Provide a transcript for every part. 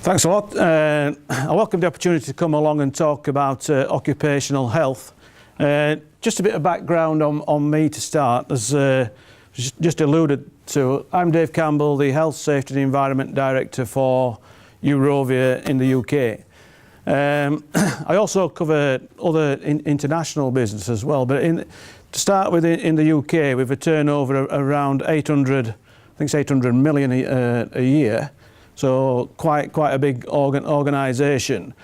Thanks a lot. I welcome the opportunity to come along and talk about occupational health. Just a bit of background on me to start. As just alluded to, I'm Dave Campbell, the Health, Safety and Environment Director for Eurovia in the UK. I also cover other international business as well, but to start with, in the UK, we've a turnover around 800, I think it's 800 million a year. So quite a big organisation.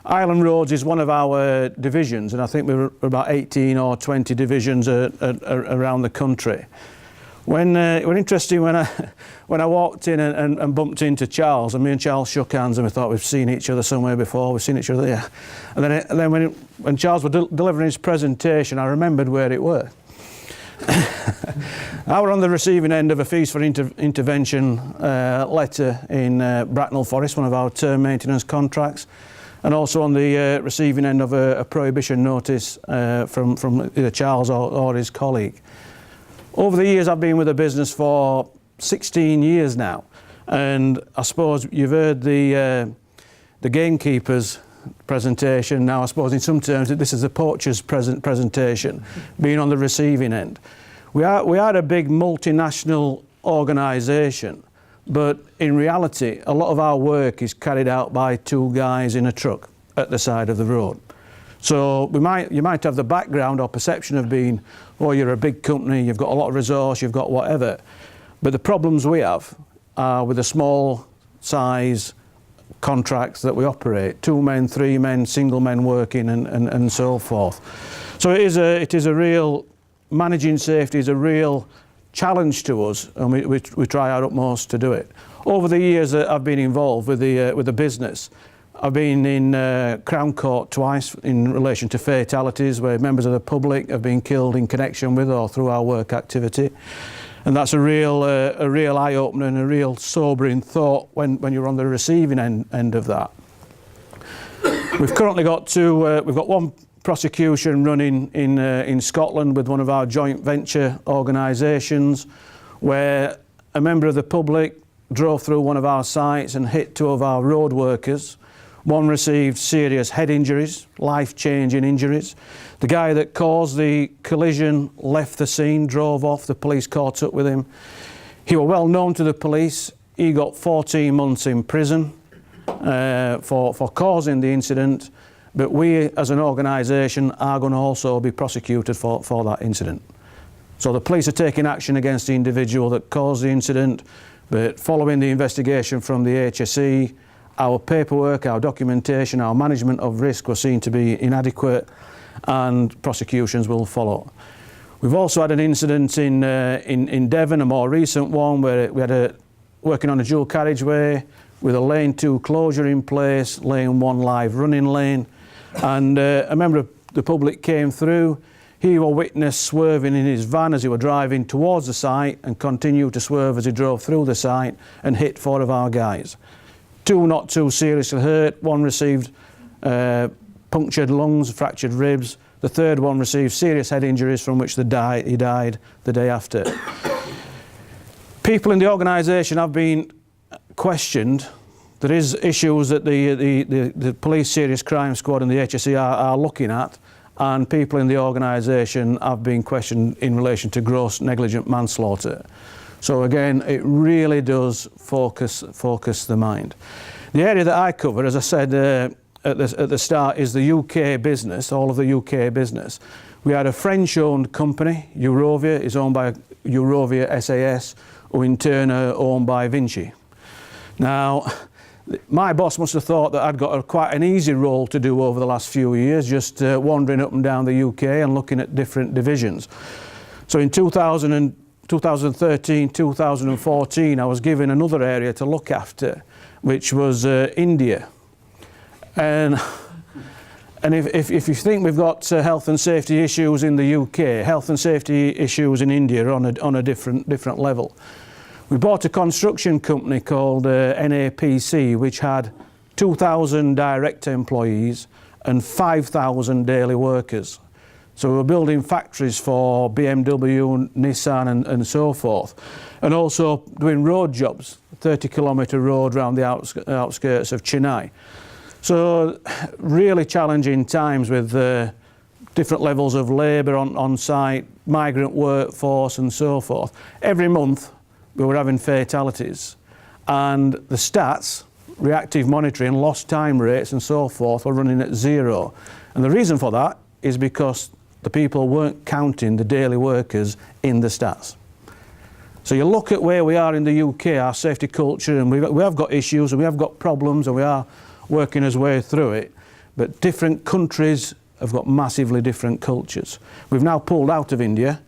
Island Roads is one of our divisions, and I think we're about 18 or 20 divisions around the country. Interesting when I walked in and bumped into Charles, and me and Charles shook hands, and we thought we've seen each other somewhere before. We've seen each other, yeah. And then when Charles was delivering his presentation, I remembered where it were. I was on the receiving end of a fees for intervention letter in Bracknell Forest, one of our term maintenance contracts, and also on the receiving end of a prohibition notice from either Charles or his colleague. Over the years, I've been with the business for 16 years now, and I suppose you've heard the gamekeeper's presentation. Now I suppose in some terms this is a poacher's presentation, being on the receiving end. We are a big multinational organisation, but in reality a lot of our work is carried out by two guys in a truck at the side of the road. So you might have the background or perception of being, oh, you're a big company, you've got a lot of resource, you've got whatever, but the problems we have are with the small size contracts that we operate, 2 men, 3 men, single men working and so forth. So it is a real, managing safety is a real challenge to us, and we try our utmost to do it. Over the years that I've been involved with the business, I've been in Crown Court twice in relation to fatalities where members of the public have been killed in connection with or through our work activity. And that's a real eye-opener and a real sobering thought when you're on the receiving end of that. We've currently got we've got one prosecution running in Scotland with one of our joint venture organisations, where a member of the public drove through one of our sites and hit 2 of our road workers. One received serious head injuries, life-changing injuries. The guy that caused the collision left the scene, drove off, the police caught up with him. He was well known to the police. He got 14 months in prison for causing the incident, but we as an organisation are going to also be prosecuted for that incident. So the police are taking action against the individual that caused the incident, but following the investigation from the HSE, our paperwork, our documentation, our management of risk was seen to be inadequate, and prosecutions will follow. We've also had an incident in Devon, a more recent one, where we had working on a dual carriageway with a lane 2 closure in place, lane 1 live running lane, and a member of the public came through. He was witnessed swerving in his van as he was driving towards the site and continued to swerve as he drove through the site and hit 4 of our guys. 2 not too seriously hurt, 1 received punctured lungs, fractured ribs. The 3rd one received serious head injuries from which he died the day after. People in the organisation have been questioned. There is issues that the Police Serious Crime Squad and the HSE are looking at, and people in the organisation have been questioned in relation to gross negligent manslaughter. So again, it really does focus the mind. The area that I cover, as I said at the start, is the UK business, all of the UK business. We are a French-owned company. Eurovia is owned by Eurovia SAS, who in turn are owned by Vinci. Now, my boss must have thought that I'd got quite an easy role to do over the last few years, just wandering up and down the UK and looking at different divisions. So in 2013, 2014, I was given another area to look after, which was India. And if you think we've got health and safety issues in the UK, health and safety issues in India are on a different level. We bought a construction company called NAPC, which had 2,000 direct employees and 5,000 daily workers. So we were building factories for BMW, Nissan and so forth, and also doing road jobs, 30-kilometre road around the outskirts of Chennai. So really challenging times with different levels of labour on site, migrant workforce and so forth. Every month we were having fatalities, and the stats, reactive monitoring, lost time rates and so forth were running at zero. And the reason for that is because the people weren't counting the daily workers in the stats. So you look at where we are in the UK, our safety culture, and we have got issues and we have got problems and we are working our way through it, but different countries have got massively different cultures. We've now pulled out of India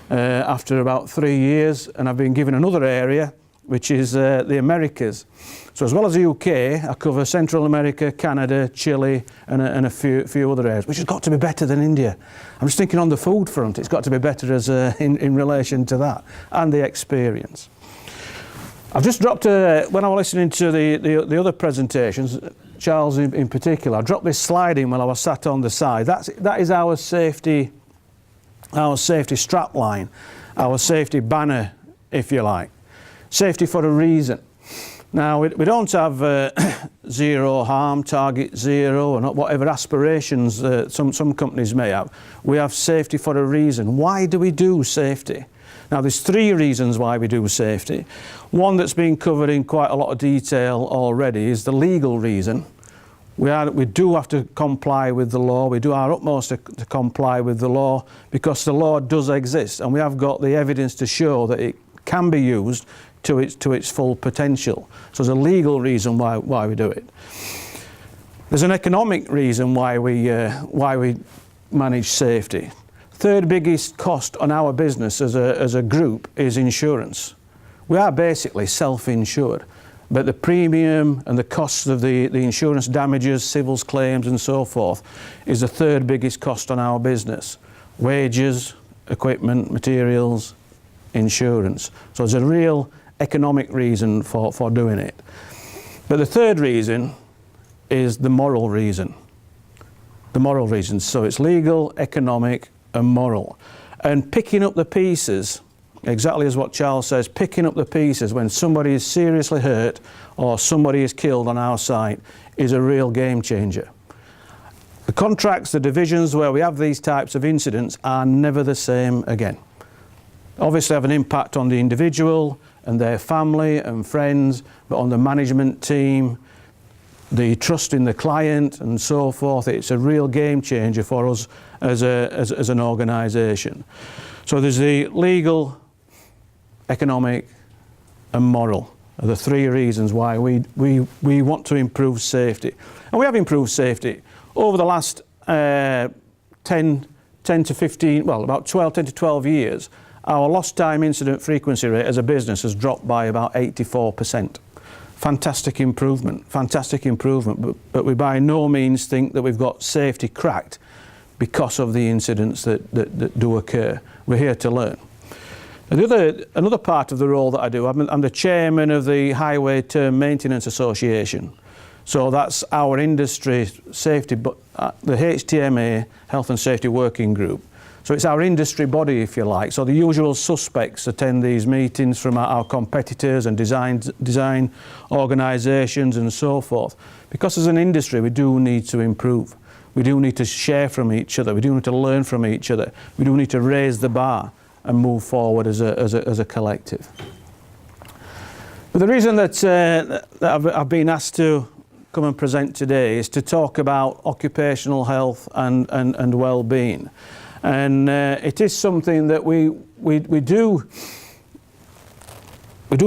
after about 3 years, and I've been given another area, which is the Americas. So as well as the UK, I cover Central America, Canada, Chile, and a few other areas, which has got to be better than India. I'm just thinking on the food front, it's got to be better as in relation to that, and the experience. I've just dropped, when I was listening to the other presentations, Charles in particular, I dropped this slide in while I was sat on the side. That is our safety strap line, our safety banner, if you like. Safety for a reason. Now, we don't have zero harm, target zero, or whatever aspirations some companies may have. We have safety for a reason. Why do we do safety? Now, there's 3 reasons why we do safety. One that's been covered in quite a lot of detail already is the legal reason. We do have to comply with the law. We do our utmost to comply with the law, because the law does exist, and we have got the evidence to show that it can be used to its full potential. So there's a legal reason why we do it. There's an economic reason why we manage safety. Third biggest cost on our business as a group is insurance. We are basically self-insured, but the premium and the costs of the insurance damages, civils claims and so forth is the third biggest cost on our business. Wages, equipment, materials, insurance. So there's a real economic reason for doing it. But the third reason is the moral reason. The moral reason. So it's legal, economic and moral. And picking up the pieces, exactly as what Charles says, picking up the pieces when somebody is seriously hurt or somebody is killed on our site is a real game changer. The contracts, the divisions where we have these types of incidents are never the same again. Obviously have an impact on the individual and their family and friends, but on the management team, the trust in the client and so forth. It's a real game changer for us as an organisation. So there's the legal, economic and moral are the 3 reasons why we want to improve safety. And we have improved safety over the last 10 to 15, well, about 10 to 12 years. Our lost time incident frequency rate as a business has dropped by about 84%. Fantastic improvement, but we by no means think that we've got safety cracked because of the incidents that do occur. We're here to learn. Another part of the role that I do, I'm the chairman of the Highway Term Maintenance Association. So that's our industry safety, the HTMA, Health and Safety Working Group. So it's our industry body, if you like. So the usual suspects attend these meetings from our competitors and design organisations and so forth. Because as an industry, we do need to improve. We do need to share from each other. We do need to learn from each other. We do need to raise the bar and move forward as a collective. But the reason that I've been asked to come and present today is to talk about occupational health and well-being. And it is something that we do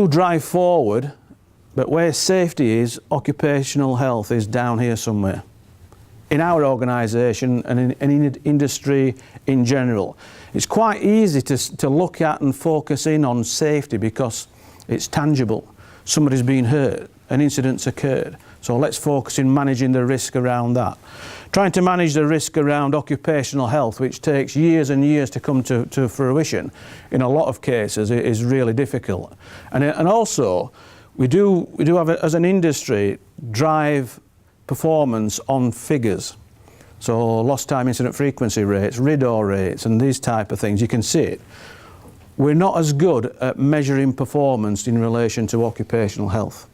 drive forward, but where safety is, occupational health is down here somewhere. In our organisation and in industry in general. It's quite easy to look at and focus in on safety because it's tangible. Somebody's been hurt, an incident's occurred. So let's focus in managing the risk around that. Trying to manage the risk around occupational health, which takes years and years to come to fruition, in a lot of cases is really difficult. And also, we do have, as an industry, drive performance on figures. So lost time incident frequency rates, RIDDOR rates and these type of things, you can see it. we're not as good at measuring performance in relation to occupational health.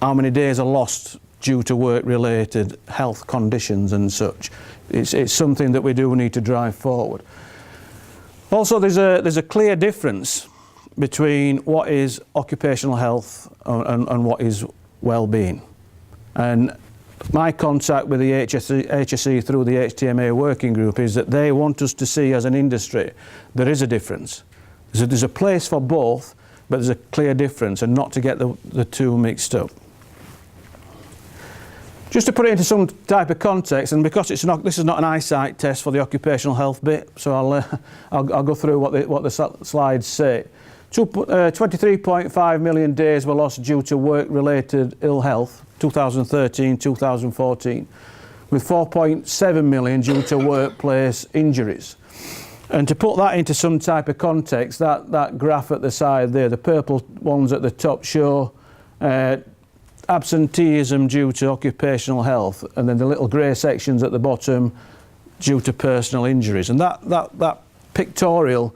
How many days are lost due to work-related health conditions and such. It's something that we do need to drive forward. Also, there's a clear difference between what is occupational health and what is well-being. And my contact with the HSE through the HTMA working group is that they want us to see as an industry there is a difference. There's a place for both, but there's a clear difference, and not to get the two mixed up. Just to put it into some type of context, and because this is not an eyesight test for the occupational health bit, so I'll go through what the slides say. 23.5 million days were lost due to work-related ill health, 2013-2014, with 4.7 million due to workplace injuries. And to put that into some type of context, that graph at the side there, the purple ones at the top show absenteeism due to occupational health, and then the little grey sections at the bottom due to personal injuries. And that pictorial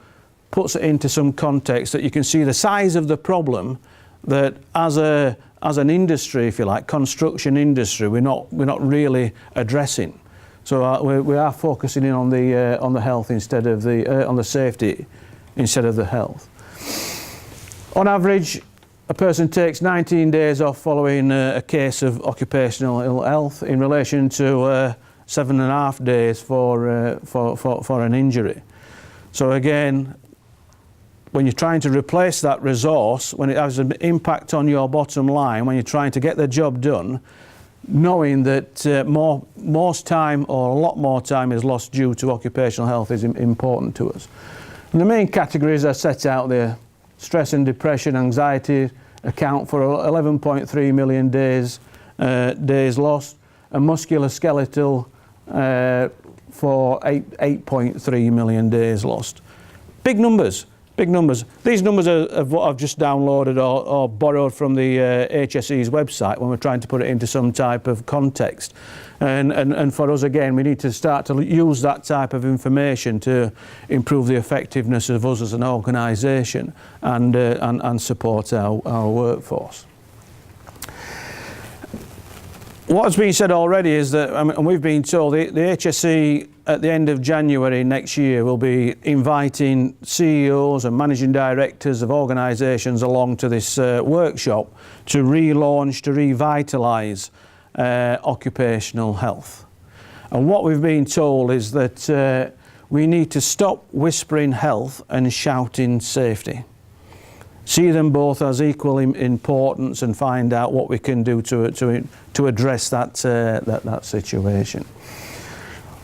puts it into some context that you can see the size of the problem that as an industry, if you like, construction industry, we're not really addressing. So we are focusing in on the health instead of on the safety instead of the health. On average, a person takes 19 days off following a case of occupational ill health, in relation to 7.5 days for an injury. So again, when you're trying to replace that resource, when it has an impact on your bottom line, when you're trying to get the job done, knowing that most time, or a lot more time, is lost due to occupational health is important to us. And the main categories are set out there. Stress and depression, anxiety account for 11.3 million days lost, and musculoskeletal for 8.3 million days lost. Big numbers. These numbers are what I've just downloaded or borrowed from the HSE's website when we're trying to put it into some type of context. And for us, again, we need to start to use that type of information to improve the effectiveness of us as an organisation and support our workforce. What has been said already is that, and we've been told, the HSE at the end of January next year will be inviting CEOs and managing directors of organisations along to this workshop to relaunch, to revitalise occupational health. And what we've been told is that we need to stop whispering health and shouting safety. See them both as equal importance and find out what we can do to address that situation.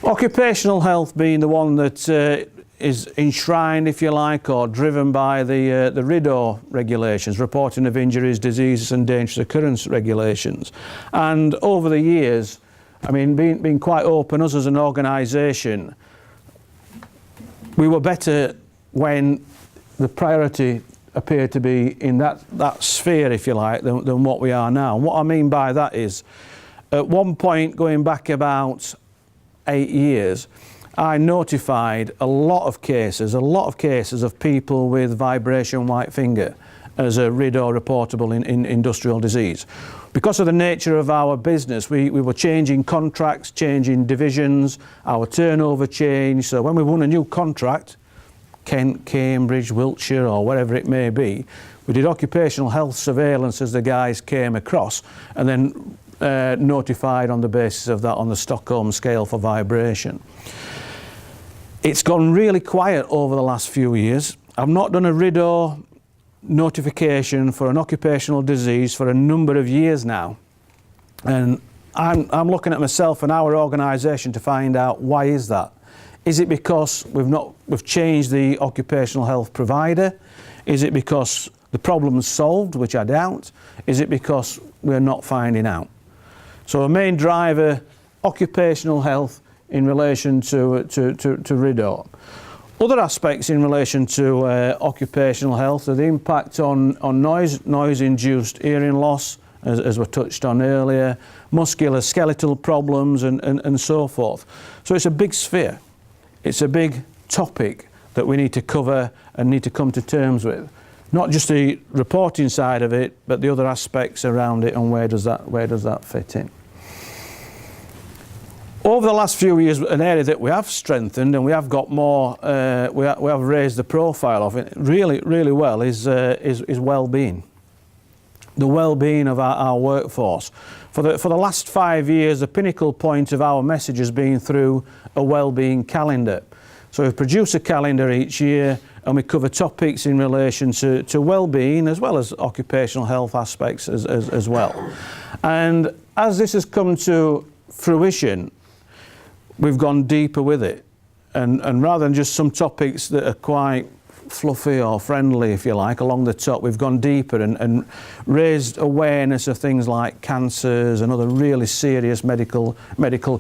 Occupational health being the one that is enshrined, if you like, or driven by the RIDO regulations, reporting of injuries, diseases and dangerous occurrence regulations. And over the years, I mean, being quite open, us as an organisation, we were better when the priority appeared to be in that sphere, if you like, than what we are now. And what I mean by that is, at one point, going back about 8 years, I notified a lot of cases of people with vibration white finger as a RIDO reportable in industrial disease. Because of the nature of our business, we were changing contracts, changing divisions, our turnover changed. So when we won a new contract, Kent, Cambridge, Wiltshire, or wherever it may be, we did occupational health surveillance as the guys came across, and then notified on the basis of that on the Stockholm scale for vibration. It's gone really quiet over the last few years. I've not done a RIDO notification for an occupational disease for a number of years now, and I'm looking at myself and our organisation to find out why is that. Is it because we've changed the occupational health provider? Is it because the problem's solved, which I doubt? Is it because we're not finding out? So a main driver, occupational health in relation to RIDO. Other aspects in relation to occupational health are the impact on noise-induced hearing loss, as we touched on earlier, musculoskeletal problems and so forth. So it's a big sphere. It's a big topic that we need to cover and need to come to terms with. Not just the reporting side of it, but the other aspects around it and where does that fit in. Over the last few years, an area that we have strengthened and we have got more, we have raised the profile of it really well is well-being. The well-being of our workforce. For the last 5 years, the pinnacle point of our message has been through a well-being calendar. So we produce a calendar each year and we cover topics in relation to well-being as well as occupational health aspects as well. And as this has come to fruition, we've gone deeper with it. And rather than just some topics that are quite fluffy or friendly, if you like, along the top, we've gone deeper and raised awareness of things like cancers and other really serious medical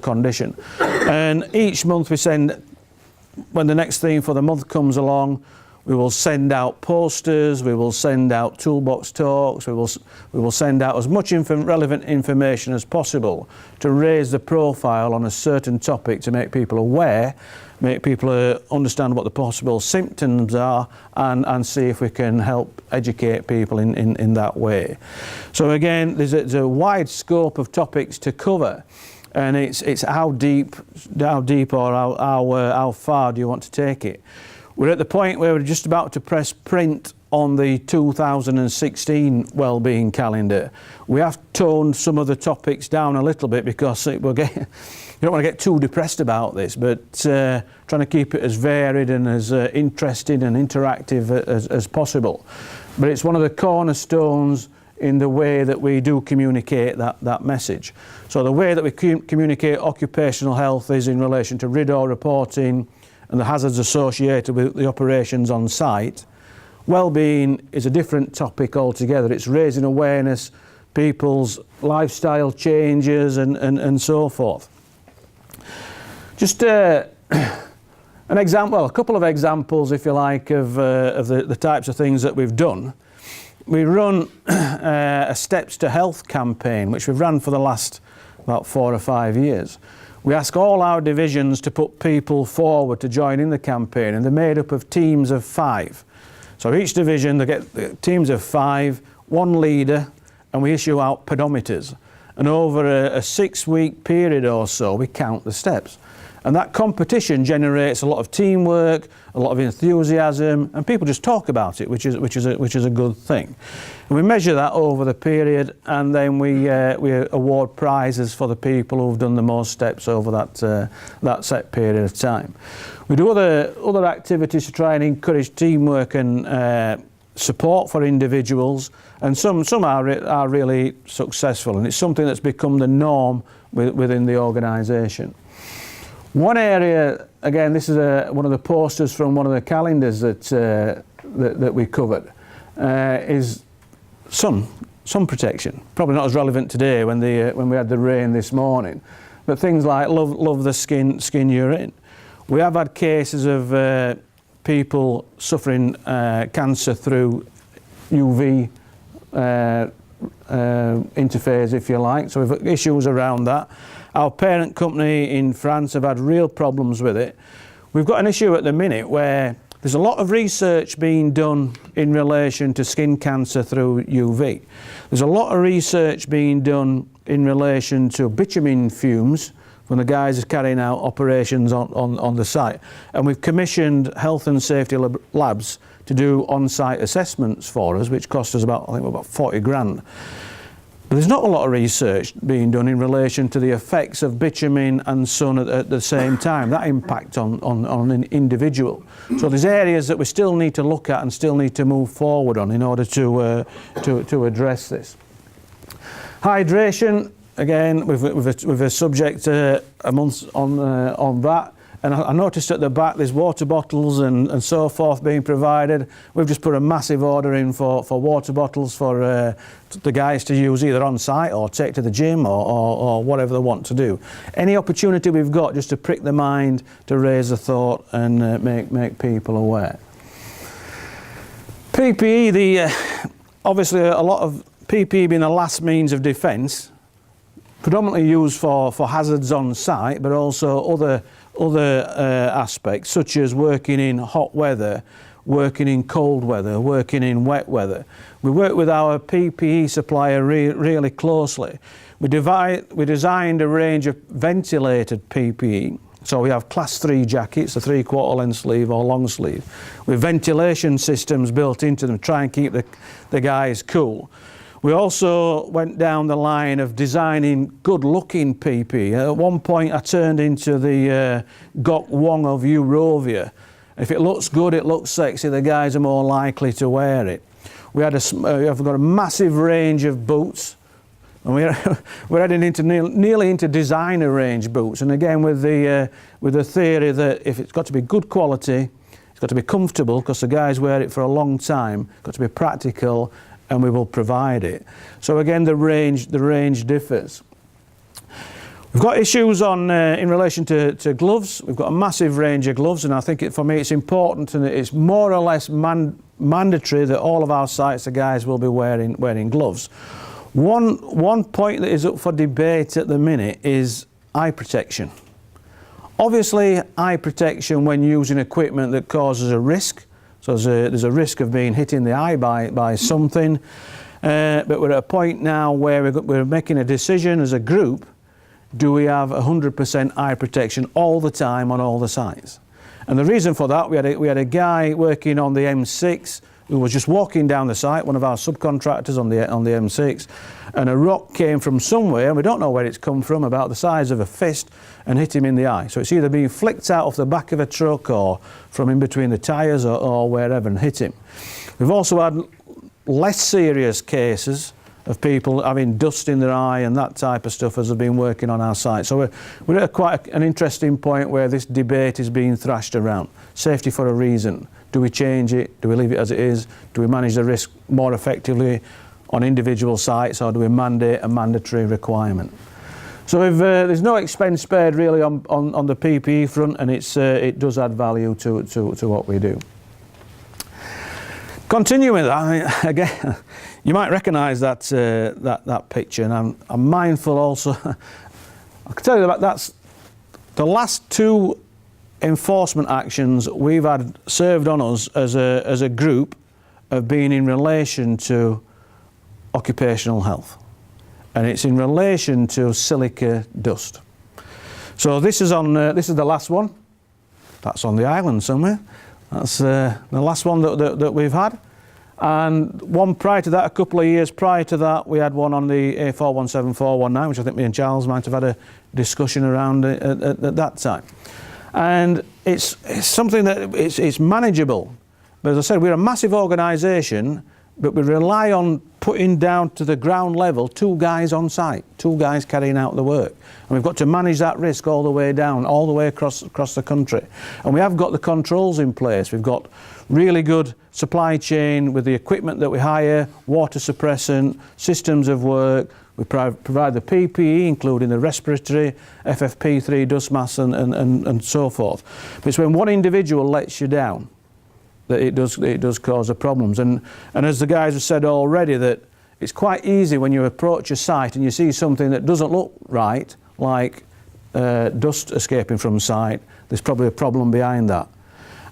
condition. And each month we send, when the next theme for the month comes along, we will send out posters, we will send out toolbox talks, we will send out as much relevant information as possible to raise the profile on a certain topic to make people aware, make people understand what the possible symptoms are and see if we can help educate people in that way. So again, there's a wide scope of topics to cover. And it's how deep or how far do you want to take it? We're at the point where we're just about to press print on the 2016 wellbeing calendar. We have toned some of the topics down a little bit because you don't want to get too depressed about this, but trying to keep it as varied and as interesting and interactive as possible. But it's one of the cornerstones in the way that we do communicate that message. So the way that we communicate occupational health is in relation to RIDDOR reporting and the hazards associated with the operations on site. Wellbeing is a different topic altogether. It's raising awareness, people's lifestyle changes and so forth. Just an example, well, a couple of examples, if you like, of the types of things that we've done. We run a Steps to Health campaign, which we've run for the last about 4 or 5 years. We ask all our divisions to put people forward to join in the campaign, and they're made up of teams of 5. So each division, they get teams of 5, 1 leader, and we issue out pedometers. And over a 6-week period or so, we count the steps. And that competition generates a lot of teamwork, a lot of enthusiasm, and people just talk about it, which is a good thing. And we measure that over the period, and then we award prizes for the people who've done the most steps over that set period of time. We do other activities to try and encourage teamwork and support for individuals, and some are really successful, and it's something that's become the norm within the organisation. One area, again, this is one of the posters from one of the calendars that we covered, is sun protection. Probably not as relevant today when we had the rain this morning, but things like love the skin you're in. We have had cases of people suffering cancer through UV interface, if you like, so we've got issues around that. Our parent company in France have had real problems with it. We've got an issue at the minute where there's a lot of research being done in relation to skin cancer through UV. There's a lot of research being done in relation to bitumen fumes when the guys are carrying out operations on the site. And we've commissioned health and safety labs to do on-site assessments for us, which cost us about 40 grand. But there's not a lot of research being done in relation to the effects of bitumen and sun at the same time, that impact on an individual. So there's areas that we still need to look at and still need to move forward on in order to address this. Hydration, again, with a subject a month on that. And I noticed at the back there's water bottles and so forth being provided. We've just put a massive order in for water bottles for the guys to use either on site or take to the gym or whatever they want to do. Any opportunity we've got just to prick the mind, to raise the thought and make people aware. PPE, obviously a lot of PPE being the last means of defence, predominantly used for hazards on site, but also aspects, such as working in hot weather, working in cold weather, working in wet weather. We work with our PPE supplier really closely. We designed a range of ventilated PPE. So we have class 3 jackets, a 3/4 length sleeve or long sleeve, with ventilation systems built into them to try and keep the guys cool. We also went down the line of designing good-looking PPE. At one point I turned into the Gok Wong of Eurovia. If it looks good, it looks sexy, the guys are more likely to wear it. We've got a massive range of boots. And we're heading into nearly into designer range boots, and again with the theory that if it's got to be good quality, it's got to be comfortable because the guys wear it for a long time, it's got to be practical, and we will provide it. So again, the range differs. We've got issues on in relation to gloves. We've got a massive range of gloves, and I think for me it's important, and it's more or less mandatory that all of our sites, the guys will be wearing gloves. One point that is up for debate at the minute is eye protection. Obviously, eye protection when using equipment that causes a risk. So there's a risk of being hit in the eye by something. But we're at a point now where we're making a decision as a group. Do we have 100% eye protection all the time on all the sites? And the reason for that, we had a guy working on the M6 who was just walking down the site, one of our subcontractors on the M6, and a rock came from somewhere, and we don't know where it's come from, about the size of a fist, and hit him in the eye. So it's either being flicked out off the back of a truck or from in between the tyres or wherever and hit him. We've also had less serious cases of people having dust in their eye and that type of stuff as they've been working on our site. So we're at quite an interesting point where this debate is being thrashed around. Safety for a reason. Do we change it? Do we leave it as it is? Do we manage the risk more effectively on individual sites, or do we mandate a mandatory requirement? So there's no expense spared really on the PPE front, and it does add value to what we do. Continuing that, again, you might recognise that picture, and I'm mindful also. I can tell you that that's the last 2 enforcement actions we've had served on us as a group have been in relation to occupational health, and it's in relation to silica dust. So this is the last one. That's on the island somewhere. That's the last one that we've had, and one prior to that, a couple of years prior to that, we had one on the A417419, which I think me and Charles might have had a discussion around at that time. And it's something that it's manageable. But as I said, we're a massive organisation, but we rely on putting down to the ground level 2 guys on site, 2 guys carrying out the work. And we've got to manage that risk all the way down, all the way across the country. And we have got the controls in place. We've got really good supply chain with the equipment that we hire, water suppressant, systems of work. We provide the PPE, including the respiratory, FFP3 dust masks and so forth. But it's when one individual lets you down that it does cause the problems. And as the guys have said already, that it's quite easy when you approach a site and you see something that doesn't look right, like dust escaping from site, there's probably a problem behind that.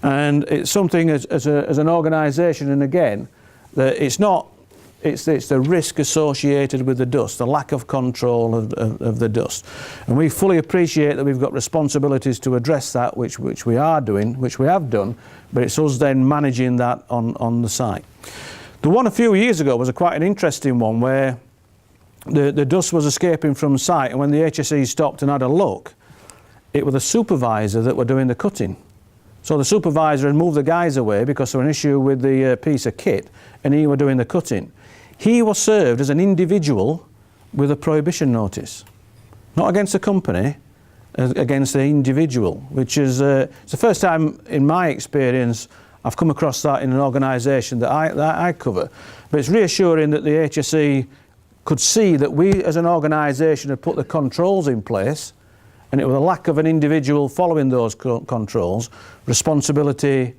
And it's something as an organisation, and again, that it's the risk associated with the dust, the lack of control of the dust. And we fully appreciate that we've got responsibilities to address that, which we are doing, which we have done, but it's us then managing that on the site. The one a few years ago was quite an interesting one, where the dust was escaping from site, and when the HSE stopped and had a look, it was the supervisor that were doing the cutting. So the supervisor had moved the guys away because there was an issue with the piece of kit, and he were doing the cutting. He was served as an individual with a prohibition notice, not against the company, against the individual, which is it's the first time in my experience I've come across that in an organisation that I cover. But it's reassuring that the HSE could see that we as an organisation had put the controls in place, and it was a lack of an individual following those controls, responsibility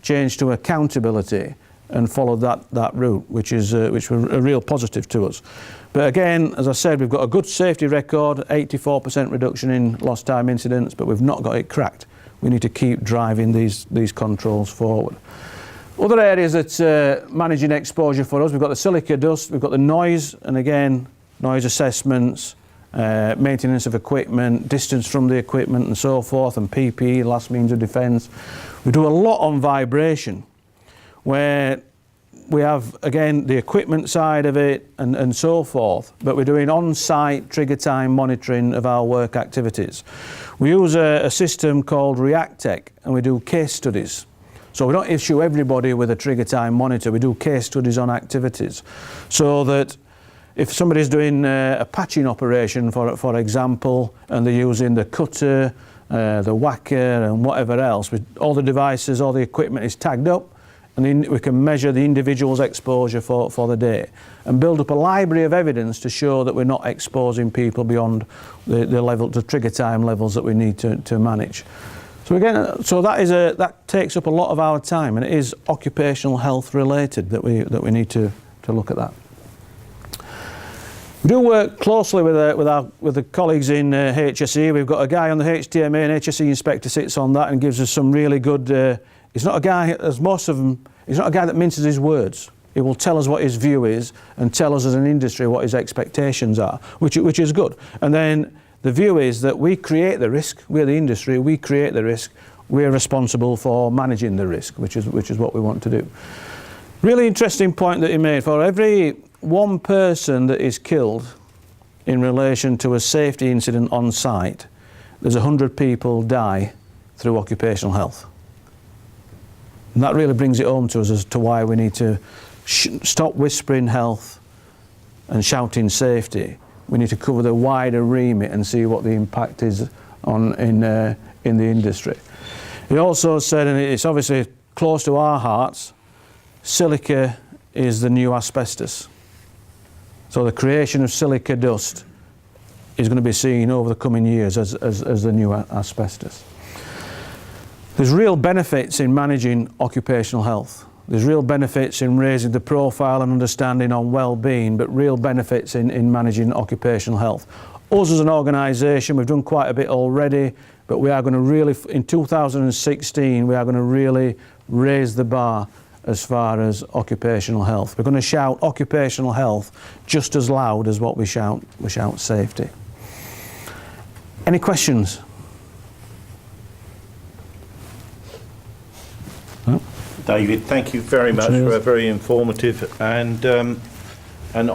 changed to accountability, and followed that route, which was a real positive to us. But again, as I said, we've got a good safety record, 84% reduction in lost time incidents, but we've not got it cracked. We need to keep driving these controls forward. Other areas that managing exposure for us, we've got the silica dust, we've got the noise, and again, noise assessments, maintenance of equipment, distance from the equipment and so forth, and PPE, last means of defence. We do a lot on vibration, where we have, again, the equipment side of it and so forth, but we're doing on-site trigger time monitoring of our work activities. We use a system called ReactTech, and we do case studies. So we don't issue everybody with a trigger time monitor, we do case studies on activities, so that if somebody's doing a patching operation, for example, and they're using the cutter, the whacker and whatever else, with all the devices, all the equipment is tagged up, and then we can measure the individual's exposure for the day and build up a library of evidence to show that we're not exposing people beyond the trigger time levels that we need to manage. So again, that takes up a lot of our time, and it is occupational health related that we need to look at that. We do work closely with the colleagues in HSE. We've got a guy on the HTMA, and HSE inspector sits on that and gives us some really good. He's not a guy, as most of them, he's not a guy that minces his words. He will tell us what his view is and tell us as an industry what his expectations are, which is good. And then the view is that we create the risk. We're the industry. We create the risk. We're responsible for managing the risk, which is what we want to do. Really interesting point that he made. For every one person that is killed in relation to a safety incident on site, there's 100 people die through occupational health. And that really brings it home to us as to why we need to stop whispering health and shouting safety. We need to cover the wider remit and see what the impact is in the industry. He also said, and it's obviously close to our hearts, silica is the new asbestos. So the creation of silica dust is going to be seen over the coming years as the new asbestos. There's real benefits in managing occupational health. There's real benefits in raising the profile and understanding on well-being, but real benefits in managing occupational health. Us as an organisation, we've done quite a bit already, but we are going to really, in 2016, we are going to really raise the bar as far as occupational health. We're going to shout occupational health just as loud as what we shout safety. Any questions? No? David, thank you very much for a very informative and